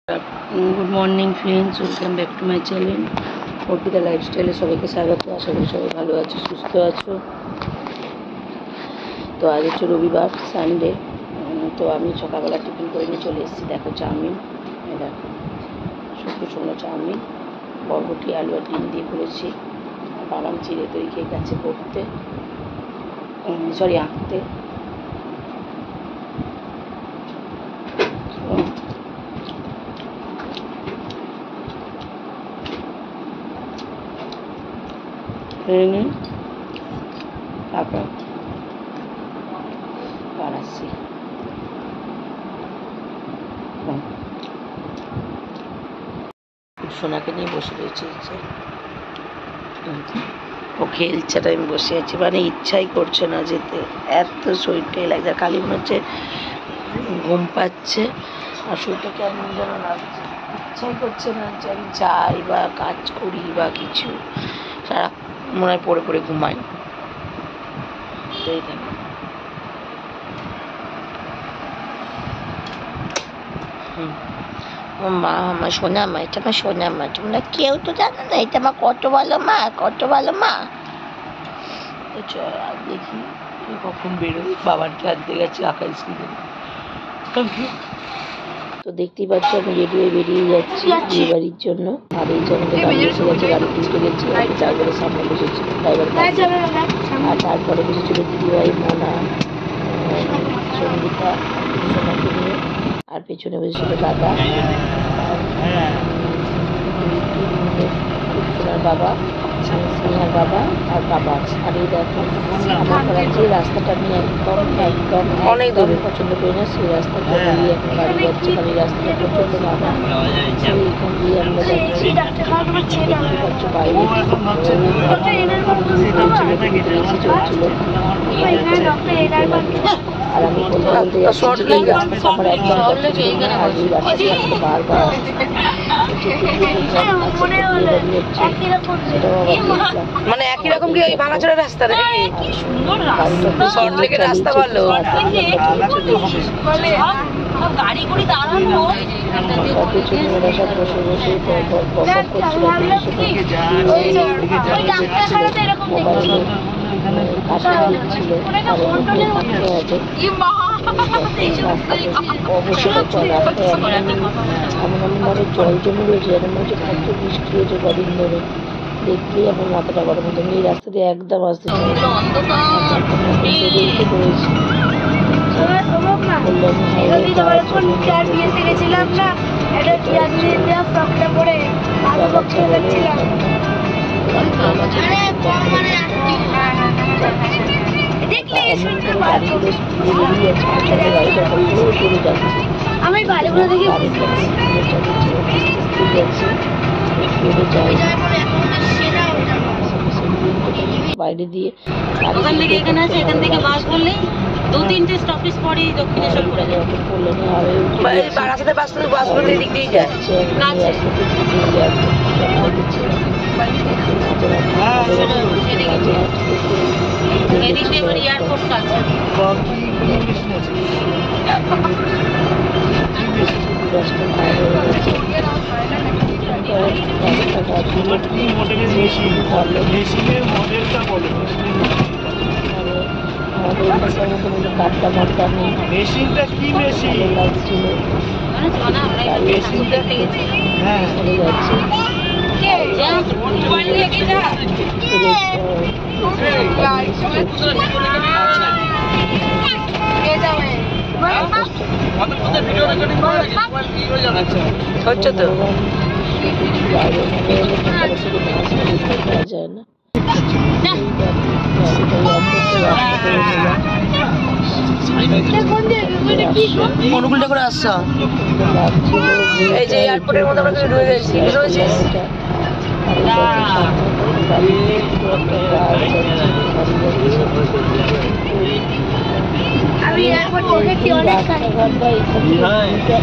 Good morning friends, welcome back to my channel Arpita लाइफस्टाइले सबाइके स्वागत। आशा करी सबाई भालो आछो, सुस्थ आछो। तो आज हच्छे रविवार, सानडे। तो आमी सकालबेला टिफिन करे निये चले एसेछि। देखो चाउमिन, এই দেখো শুকনো শুকনো চাউমিন, বরবটি আলু আর ডিম দিয়ে করেছি। বাবাম চিড়ে দই খেয়ে গেছে পড়তে, আঁকতে। তারপর বানাচ্ছি। সোনাকে নিয়ে বসে রয়েছে, ও খেলছে, আমি বসে আছি। মানে ইচ্ছাই করছে না যেতে, এত শরীরটাই লাগছে। খালি মনে হচ্ছে ঘুম পাচ্ছে আর শরীরটা কেমন যেন লাগছে। ইচ্ছাই করছে না যে আমি যাই বা কাজ করি বা কিছু। সারা মনে হয় পড়ে পড়ে ঘুমাই। ও মা, আমার সোনা মা, এটা আমার সোনা মা। তোমরা কেউ তো জানো না এটা আমার কত ভালো মা, কত ভালো মা। দেখি কখন বেরোই। বাবারকে আনতে গেছি আঁকা স্কুলে। তো দেখতেই পাচ্ছ আমি রেডি হয়ে বেরিয়ে যাচ্ছি বিয়ে বাড়ির জন্য। আর এই জন্য গাড়ি এসে গেছে, গাড়ি তুলতে গেছি। ড্রাইভারের সামনে বসেছি, ড্রাইভার। আর তারপরে বসেছিল দিদিভাই, মোনা, সঙ্গীতা, সোনাকে নিয়ে। আর পেছনে বসেছিল দাদা, সোনার বাবা, স্নেহার বাবা আর বাবা। আর এই দেখো আমার যে রাস্তাটা আমি একদম একদম অনেক দূরে পছন্দ করি না, সেই রাস্তাটা দিয়ে এখন গাড়ি যাচ্ছে। কারণ এই রাস্তাটা প্রচন্ড বাধা। এখান দিয়ে আমরা যাচ্ছি। দেখতে পাচ্ছ বাইরে চলছিল। আর আমি বলতে বলতে যাচ্ছি যে এই রাস্তাটা আমার একদম পছন্দ না। আর এই রাস্তাটা বারবার মানে একই রকম কি ওই ভাঙাচোরা রাস্তা নাকি? শর্ট লেগের রাস্তা ভালো। গাড়ি করে দাঁড়ানো সব বসে বসে এমন জল জমে রয়েছে, যেন মনে হচ্ছে কত বৃষ্টি হয়েছে কদিন ধরে। দেখলেই আমার মাথাটা গরম হতো। এই রাস্তা দিয়ে একদম আসতে চাই করেছি। আমি ভালোগুলো দেখি বাইরে দিয়ে ওখান থেকে এখানে আছে, এখান থেকে বাস করলেই 2-3টে স্টপেজ পরেই দক্ষিণেশ্বর পড়ে যায়। বারাসাতে বাসগুলো এদিক দিয়ে যাচ্ছে। এদিক দিয়ে এবার এয়ারপোর্ট আছে। মেশিনটা কি মেশিন লাগছিল, হচ্ছে তো যায় না। অনুকূলটা করে আসছ। এই যে এয়ারপোর্টের মধ্যে আমরা ঢুকে গেছি। আমি এয়ারপোর্ট দেখেছি অনেক কাছে।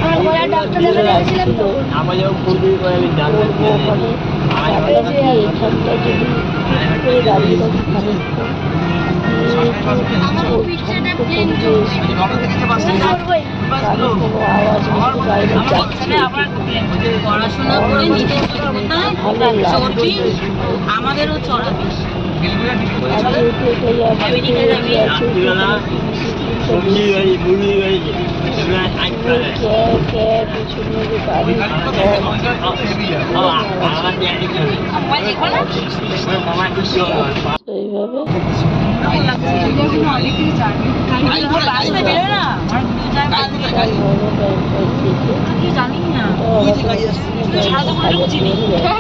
আমার ডক্টর দেখে গেছিলাম তো। আমার যখন পূর্বে আমি জানতাম এইখানটা যদি দাঁড়িয়ে থাকি আমার পিছনে ট্রেন চলছে কোনো আওয়াজ নেই, বাইরে যাচ্ছে। পড়াশোনা করে নিজের চলবি, আমাদেরও চড়াবি। আমেরিকা যাবি,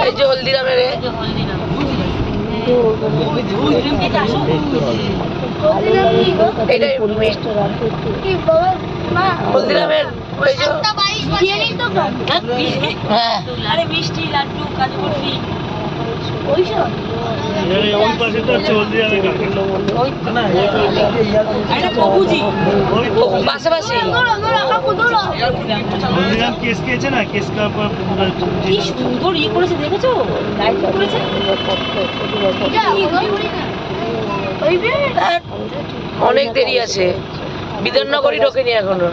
এই যে হলদিরামের এটাই হলদিরামের ওই যে হ্যাঁ আরে মিষ্টি লাড্ডু কাজু বরফি পাশাপাশি কি সুন্দর ইয়ে করেছে দেখেছো, লাইট করেছে। অনেক দেরি আছে, বিধাননগরই ঢোকেনি এখনো।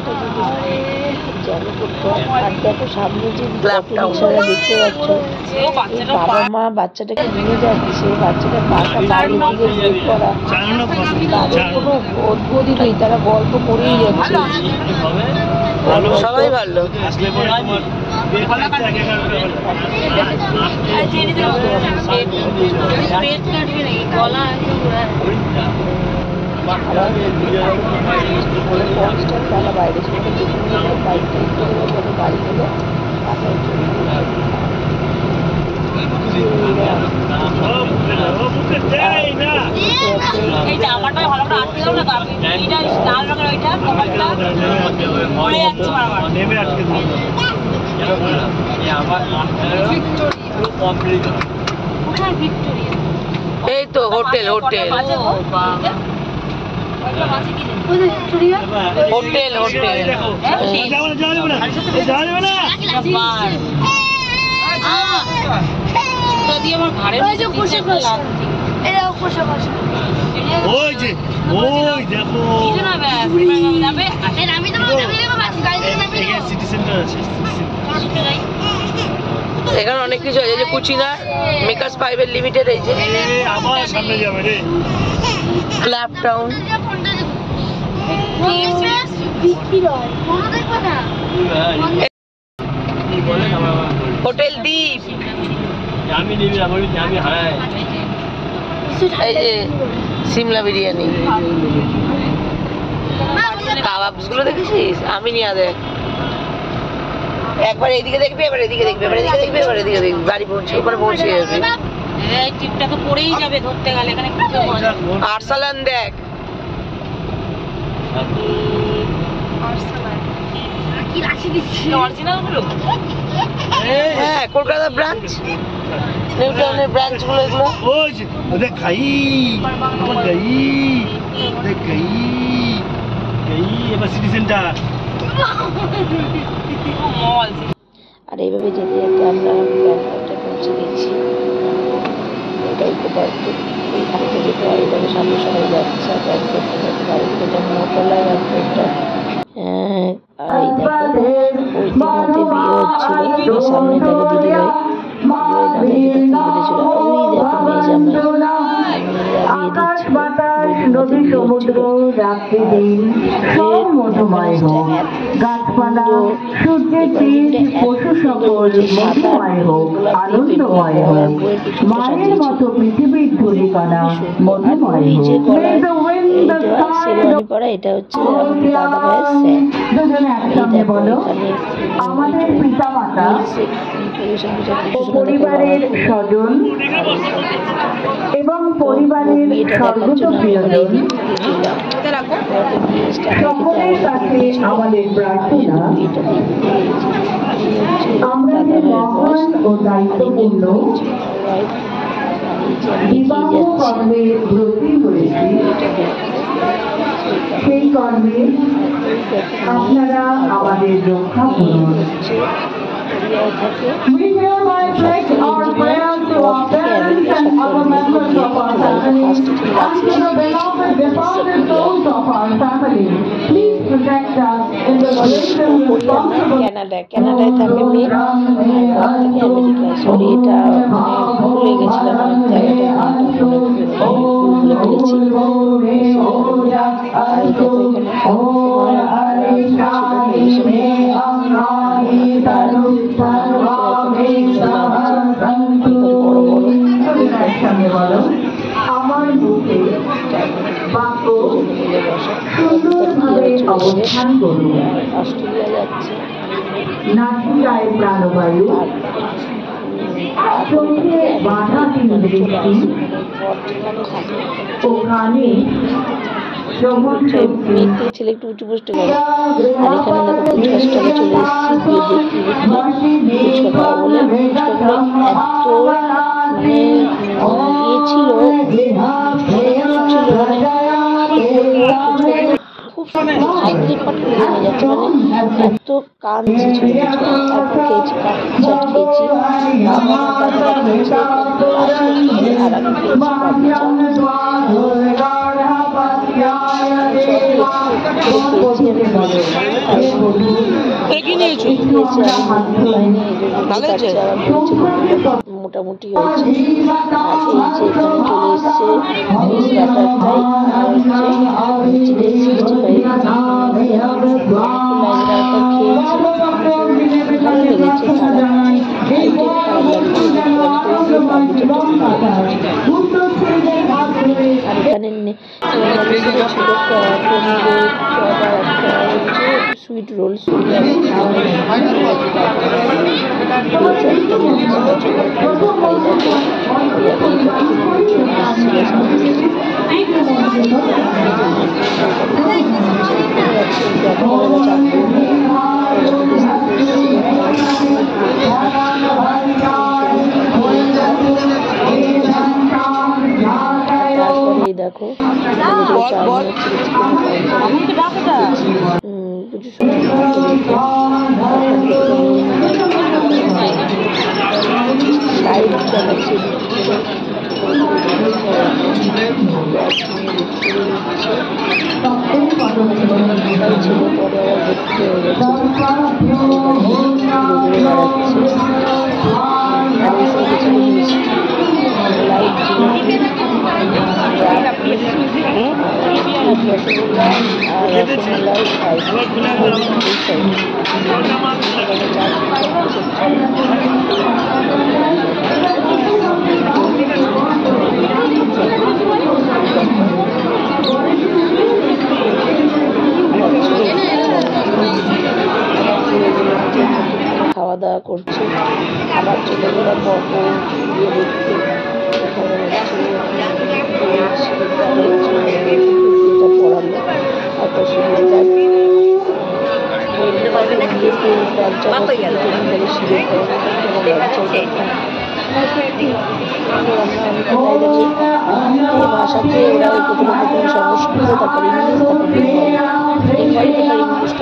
দেখতে পাচ্ছ বাবা মা বাচ্চাটাকে নিয়ে যাচ্ছে, বাচ্চাটার পাটা বাইরের দিকে বের করা, তাদের কোনো অদ্ভুতই নেই, তারা গল্প করেই যাচ্ছে। সবাই ভালো। বাইরে গাড়িগুলো এই জামাটা ভালো করে আটকে দাও না, এইটা লাল রঙের ওইটা কভারটা পড়ে যাচ্ছে বারবার। কোথায় ভিক্টোরিয়া? এই তো হোটেল হোটেল হোটেল হোটেল আমার ঘাড়ের এখানে অনেক কিছু আছে, যে কুচিনা মেকার্স প্রাইভেট লিমিটেড, এই যে ক্লাব টাউন, হোটেল দ্বীপ, এই যে সিমলা বিরিয়ানি, কাবাবস গুলো দেখেছিস? আমি নিয়ে দেখ, একবার এইদিকে দেখবি, এবার এদিকে দেখবি, এবার এদিকে দেখবি, এবার এদিকে দেখবি, বাড়ি পৌঁছে ওখানে পৌঁছে যাবে। এই টিপটা তো পড়েই যাবে ধরতে গেলে, এখানে আরসালান দেখ, অরিজিনাল গুলো। হ্যাঁ কলকাতা ব্রাঞ্চ, নিউ টাউনের ব্রাঞ্চ গুলো এগুলো। আর এইভাবে যেতে যেতে আমরা ব্যাংককে পৌঁছে গেছি। হাঁটতে যেতে হয়, এটাকে সামনে সবাই যাচ্ছে ব্যাংকটা, বাড়িতে এটা মোটরলা ব্যাংকটা। আর এই দেখো ইতিমধ্যে বিয়ে হচ্ছিল, সামনে দেখো দিদি ভাই বলেছিল, ওই দেখো মেয়ে জামাই মায়ের মতো পৃথিবীর ধূলিকণা মধুময় পড়া। এটা হচ্ছে দাদা ভাইয়ের আমাদের পিতামাতা পরিবারের স্বজন এবং পরিবারের সর্বত প্রিয়জন সকলের কাছে আমাদের প্রার্থনা, আমরা যে মহান ও দায়িত্বপূর্ণ বিবাহ কর্মে ব্রতী হয়েছি, সেই কর্মে আপনারা আমাদের রক্ষা করুন। We hereby pledge our prayers to our parents and other members of our family ফার্স্টে ছিল রাশিয়া, ক্যানাডায় থাকে মেয়ে, আর থাকে আমেরিকায়। সরি, এটা ভুলে গেছিলাম জায়গাটা, ভুলে ফেলেছি। আর এটা তো এখানে আমার বুকে বাক্য অবস্থান করুন। অস্ট্রেলিয়া যাচ্ছে। নাসিকায় প্রাণবায়ু, চোখে বাধাহীন দৃষ্টি ও কানে শ্রবণ শক্তি। মেয়েতে ছেলে একটু উঁচু পোস্টে গেল। আর এখানে দেখো ফুচকা স্টলে চলে এসেছি, গিয়ে দেখতে ফুচকা খাওয়া বলে। ফুচকাগুলো এত ইয়ে ছিল, খুব খাইতে পাটকে ভেঙে যাচ্ছে, মানে এত কাঁদছে ছিল। তারপর খেয়েছি পাপড়ি চাট, খেয়েছি আর আমি খেয়েছি পাপড়ি চাট। মোটামুটি হয়েছে। আর এই যে এখানে চলে এসছে স্টার্টারটাই, আর হচ্ছে চিকেন 65 খেয়েছি, ভালো লেগেছে। আর এখানে সুইট রোল, দেখো খাওয়া দাওয়া করছে। আবার চলে গেল পর্ব দিয়ে দেখতে। এটা পড়ালো এত সুবিধা ভাষাতে ওরা প্রথমে সংস্কৃত, তারপর ইংলিশ, ইংলিশটা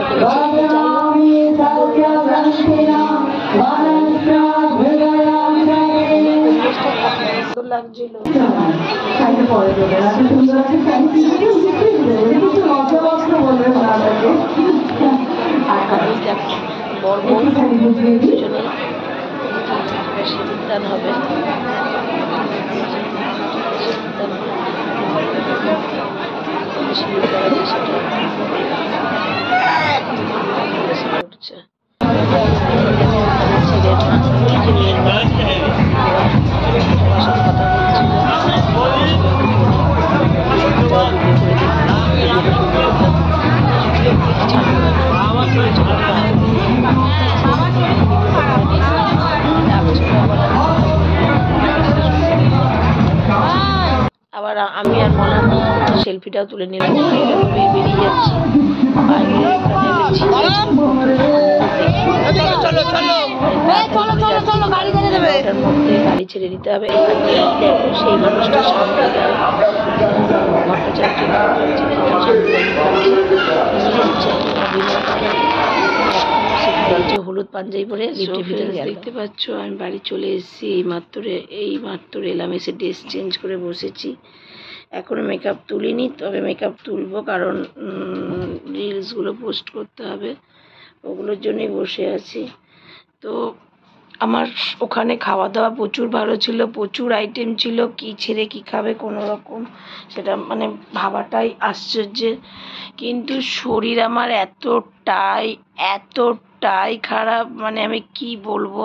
লাগছিল। সিদ্ধান হবে, উঠছে আবার আমি আর মনে সেলফিটাও তুলে নিলাম। বেরিয়ে যাচ্ছি গাড়ি ছেড়ে দিতে হবে। সেই মানুষটা সামনে হলুদ পাঞ্জাবি পরে দেখতে পাচ্ছ। আমি বাড়ি চলে এসেছি, এই মাত্র এলাম, এসে ড্রেস চেঞ্জ করে বসেছি। এখনও মেকআপ তুলিনি, তবে মেকআপ তুলবো, কারণ রিলসগুলো পোস্ট করতে হবে, ওগুলোর জন্যই বসে আছি। তো আমার ওখানে খাওয়া দাওয়া প্রচুর ভালো ছিল, প্রচুর আইটেম ছিল, কি ছেড়ে কি খাবে কোনো রকম সেটা মানে ভাবাটাই আশ্চর্যের। কিন্তু শরীর আমার এতটাই খারাপ, মানে আমি কি বলবো,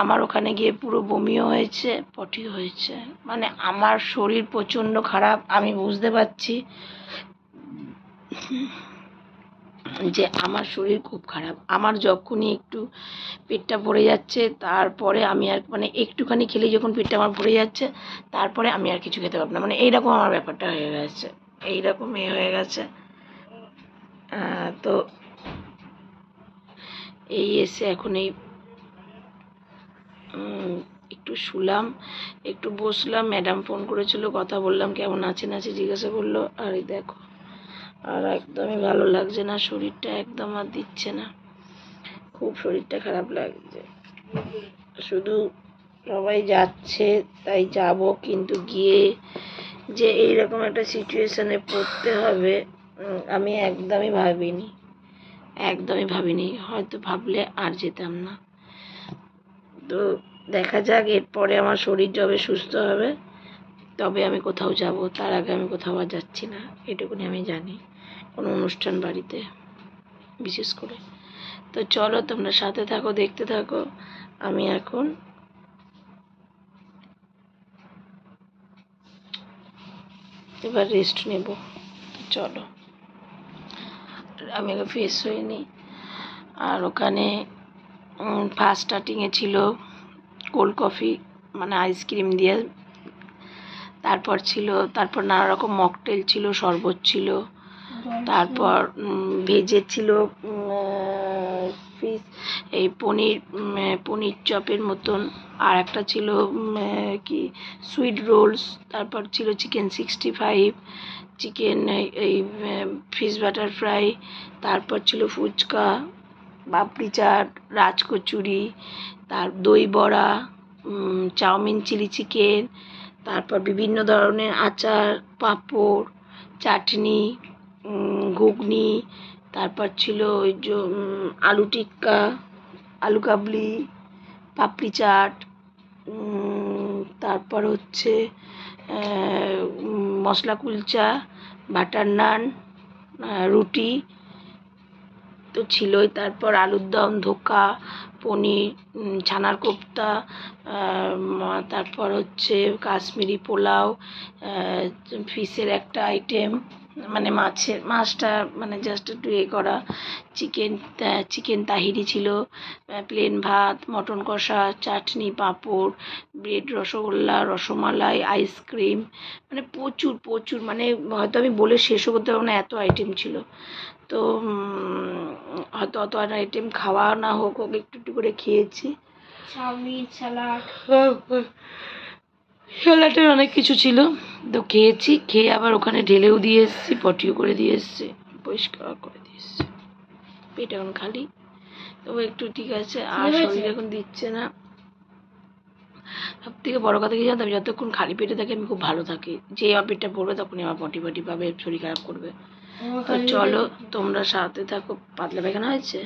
আমার ওখানে গিয়ে পুরো বমিও হয়েছে, পটিও হয়েছে, মানে আমার শরীর প্রচণ্ড খারাপ। আমি বুঝতে পারছি যে আমার শরীর খুব খারাপ। আমার যখনই একটু পেটটা ভরে যাচ্ছে, তারপরে আমি আর মানে একটুখানি খেলেই যখন পেটটা আমার ভরে যাচ্ছে, তারপরে আমি আর কিছু খেতে পারবো না, মানে এইরকম আমার ব্যাপারটা হয়ে গেছে, এইরকম হয়ে গেছে। তো এই এসে এখন এই একটু শুলাম, একটু বসলাম, ম্যাডাম ফোন করেছিল, কথা বললাম, কেমন আছে না আছে জিজ্ঞাসা করলো। আর এই দেখো, আর একদমই ভালো লাগছে না, শরীরটা একদম আর দিচ্ছে না, খুব শরীরটা খারাপ লাগছে। শুধু সবাই যাচ্ছে তাই যাব, কিন্তু গিয়ে যে এইরকম একটা সিচুয়েশনে পড়তে হবে আমি একদমই ভাবিনি, হয়তো ভাবলে আর যেতাম না। তো দেখা যাক, এরপরে আমার শরীর যবে সুস্থ হবে তবে আমি কোথাও যাব, তার আগে আমি কোথাও আর যাচ্ছি না, এটুকুনি আমি জানি, কোনো অনুষ্ঠান বাড়িতে বিশেষ করে। তো চলো তোমরা সাথে থাকো, দেখতে থাকো। আমি এখন এবার রেস্ট নেব। তো চলো, আমি আগে ফ্রেশ হয়ে নিই। আর ওখানে ফার্স্ট স্টার্টিংয়ে ছিল কোল্ড কফি, মানে আইসক্রিম দিয়ে, তারপর নানা রকম মকটেল ছিল, শরবত ছিল, তারপর ভেজের ছিল ফিশ, এই পনির চপের মতন, আর একটা ছিল কি সুইট রোলস, তারপর ছিল চিকেন 65, চিকেন এই ফিশ বাটার ফ্রাই, তারপর ছিল ফুচকা, পাপড়ি চাট, রাজকচুরি, তার দই বড়া, চাউমিন, চিলি চিকেন, তারপর বিভিন্ন ধরনের আচার, পাঁপড়, চাটনি, ঘুগনি, তারপর ছিল ওই যে আলু টিক্কা, আলু কাবলি, পাপড়ি চাট, তারপর হচ্ছে মশলা কুলচা, বাটার নান, রুটি তো ছিলই, তারপর আলুর দম, ধোকা, পনির, ছানার কোপ্তা, তারপর হচ্ছে কাশ্মীরি পোলাও, ফিশের একটা আইটেম, মানে মাছটা মানে জাস্ট একটু করা, চিকেন তাহিরি ছিল, প্লেন ভাত, মটন কষা, চাটনি, পাঁপড়, ব্রেড, রসগোল্লা, রসমালাই, আইসক্রিম, মানে প্রচুর, মানে হয়তো আমি বলে শেষও করতে পারবো না, এত আইটেম ছিল। তো হয়তো অত আইটেম খাওয়া না হোক একটু করে খেয়েছি, চাউমিন, স্যালাড, স্যালাডের অনেক কিছু ছিল, তো খেয়েছি, খেয়ে আবার ওখানে ঢেলেও দিয়ে এসেছি, পটিও করে দিয়ে এসেছি, পরিষ্কার করে দিয়ে এসেছি, পেট এখন খালি, তবু একটু ঠিক আছে, আর শরীর এখন দিচ্ছে না। সব থেকে বড় কথা কি জানতো, আমি যতক্ষণ খালি পেটে থাকি আমি খুব ভালো থাকি, যে আমার পেটটা পড়বে তখনই আমার পটি পাবে, শরীর খারাপ করবে। তো চলো তোমরা সাথে থাকো, পাতলা পায়খানা হয়েছে,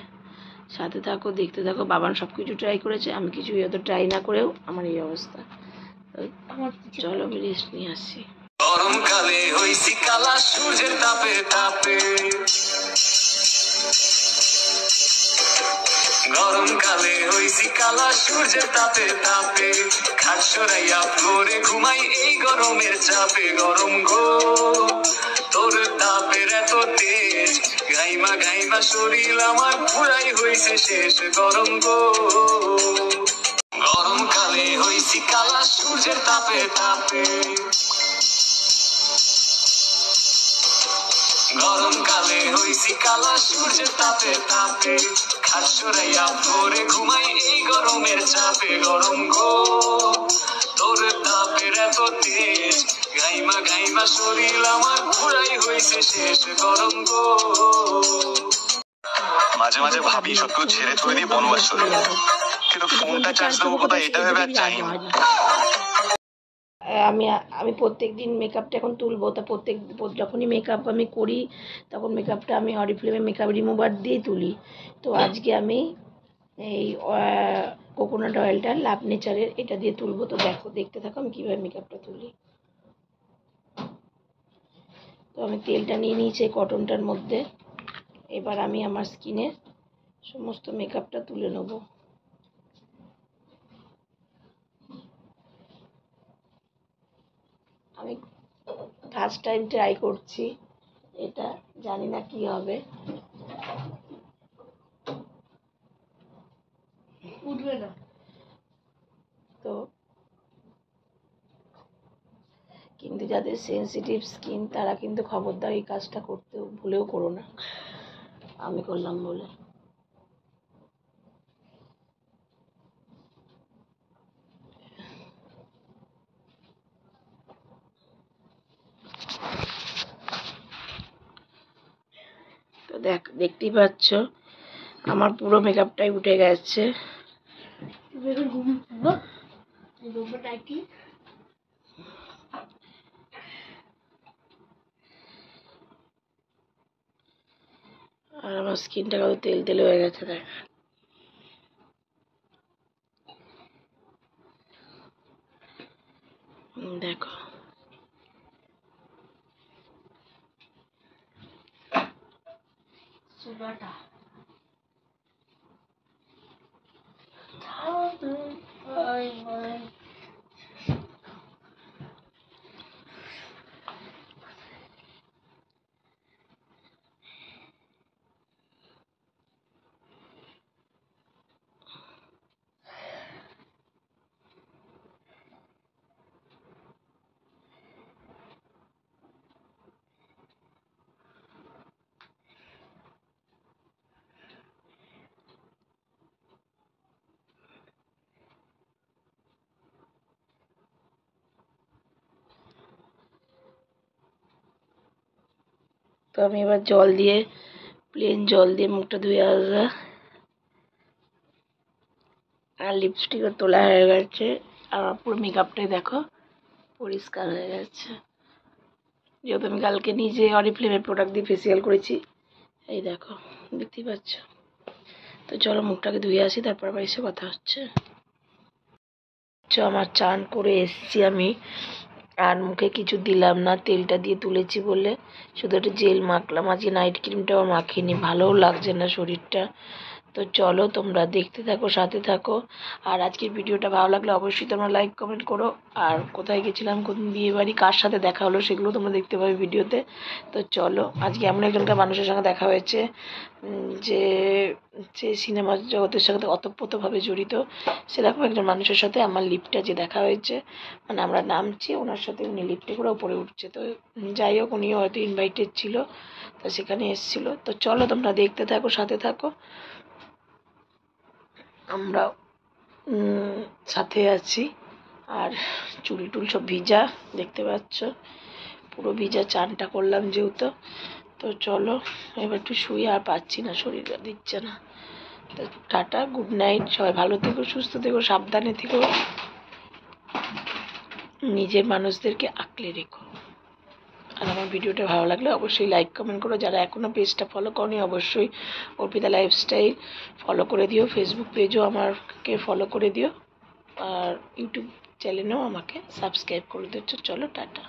সাথে থাকো, দেখতে থাকো। বাবান সব কিছু ট্রাই করেছে, আমি কিছু অত ট্রাই না করেও আমার এই অবস্থা। চলো আমি রেস্ট নিয়ে আসছি। গরমকালে হইছি কালা সূর্যের তাপে তাপে, গরমকালে হইছি কালা সূর্যের তাপে তাপে, খাট সরাইয়া ফ্লোরে ঘুমাই এই গরমের চাপে, গরম গো তোর তাপের এত তেজ, গাইমা শরীর আমার পুরাই হইছে শেষ, গরম গো গরমকালে হইছি কালা সূর্যের তাপে তাপে, গরমকালে হইছি কালা সূর্যের তাপে তাপে, খাট সরাইয়া ফ্লোরে ঘুমাই এই গরমের চাপে, গরম গো তোর তাপের এত তেজ, গাইমা শরীর আমার পুরাই হইছে শেষ, গরম গো। মাঝে মাঝে ভাবি সবকিছু ছেড়ে ছুড়ে দিয়ে বনবাস চলে যাবো, কিন্তু ফোনটা চার্জ দেবো কোথায় এটা ভেবে আর যাই না। আমি আমি প্রত্যেক দিন মেকআপটা এখন তুলবো, তা যখনই মেকআপ আমি করি তখন মেকআপটা আমি অরিফ্লেমে মেকআপ রিমুভার দিয়েই তুলি। তো আজকে আমি এই কোকোনাট অয়েলটা লাভ নেচারের এটা দিয়ে তুলবো। তো দেখো, দেখতে থাকো আমি কীভাবে মেকআপটা তুলি। তো আমি তেলটা নিয়ে নিয়েছি কটনটার মধ্যে। এবার আমি আমার স্কিনের সমস্ত মেকআপটা তুলে নেব। আমি ফার্স্ট টাইম ট্রাই করছি এটা, জানি না কি হবে। উঠবে না। তো কিন্তু যাদের সেনসিটিভ স্কিন তারা কিন্তু খবরদার এই কাজটা করতে ভুলেও করো না, আমি করলাম বলে। তো দেখতেই পাচ্ছ আমার পুরো মেকআপটাই উঠে গেছে। আর আমার স্কিনটা কত তেল তেল হয়ে গেছে দেখ। দেখো সুগারটা তো আমি এবার জল দিয়ে, প্লেন জল দিয়ে মুখটা ধুয়ে আসবো। আর লিপস্টিকও তোলা হয়ে গেছে, আর পুরো মেকআপটাই দেখো পরিষ্কার হয়ে গেছে। যেহেতু আমি কালকে নিজে অরিফ্লেমের প্রোডাক্ট দিয়ে ফেসিয়াল করেছি, এই দেখো দেখতেই পাচ্ছ। তো চলো মুখটাকে ধুয়ে আসি, তারপর আবার এসে কথা হচ্ছে। আমার চান করে এসছি আমি, আর মুখে কিছু দিলাম না, তেলটা দিয়ে তুলেছি বলে শুধু একটা জেল মাখলাম। আজকে নাইট ক্রিমটাও মাখিনি, ভালোও লাগছে না শরীরটা। তো চলো তোমরা দেখতে থাকো, সাথে থাকো। আর আজকের ভিডিওটা ভালো লাগলে অবশ্যই তোমরা লাইক কমেন্ট করো। আর কোথায় গেছিলাম, কোন বিয়ে বাড়ি, কার সাথে দেখা হলো সেগুলো তোমরা দেখতে পাবে ভিডিওতে। তো চলো, আজকে এমন একজনকার মানুষের সঙ্গে দেখা হয়েছে যে যে সিনেমা জগতের সাথে ওতপ্রোতভাবে জড়িত, সেরকম একজন মানুষের সাথে আমার লিফটে যে দেখা হয়েছে। মানে আমরা নামছি, ওনার সাথে উনি লিফটে করে ওপরে উঠছে। তো যাই হোক, উনিও হয়তো ইনভাইটেড ছিল, তো সেখানে এসেছিলো। তো চলো তোমরা দেখতে থাকো, সাথে থাকো। আমরা সাথে আছি। আর চুল টুল সব ভিজা, দেখতে পাচ্ছ পুরো ভিজা, চানটা করলাম যেহেতু। তো চলো এবার একটু শুই, আর পাচ্ছি না, শরীরটা দিচ্ছে না। তো টাটা, গুড নাইট, সবাই ভালো থেকো, সুস্থ থেকো, সাবধানে থেকো, নিজের মানুষদেরকে আঁকলে রেখো। আর আমার ভিডিওটা ভালো লাগলে অবশ্যই লাইক কমেন্ট করো। যারা এখনও পেজটা ফলো করনি অবশ্যই অর্পিতা লাইফস্টাইল ফলো করে দিও। ফেসবুক পেজও আমাকে ফলো করে দিও, আর ইউটিউব চ্যানেলেও আমাকে সাবস্ক্রাইব করে দিচ্ছ। চলো টাটা।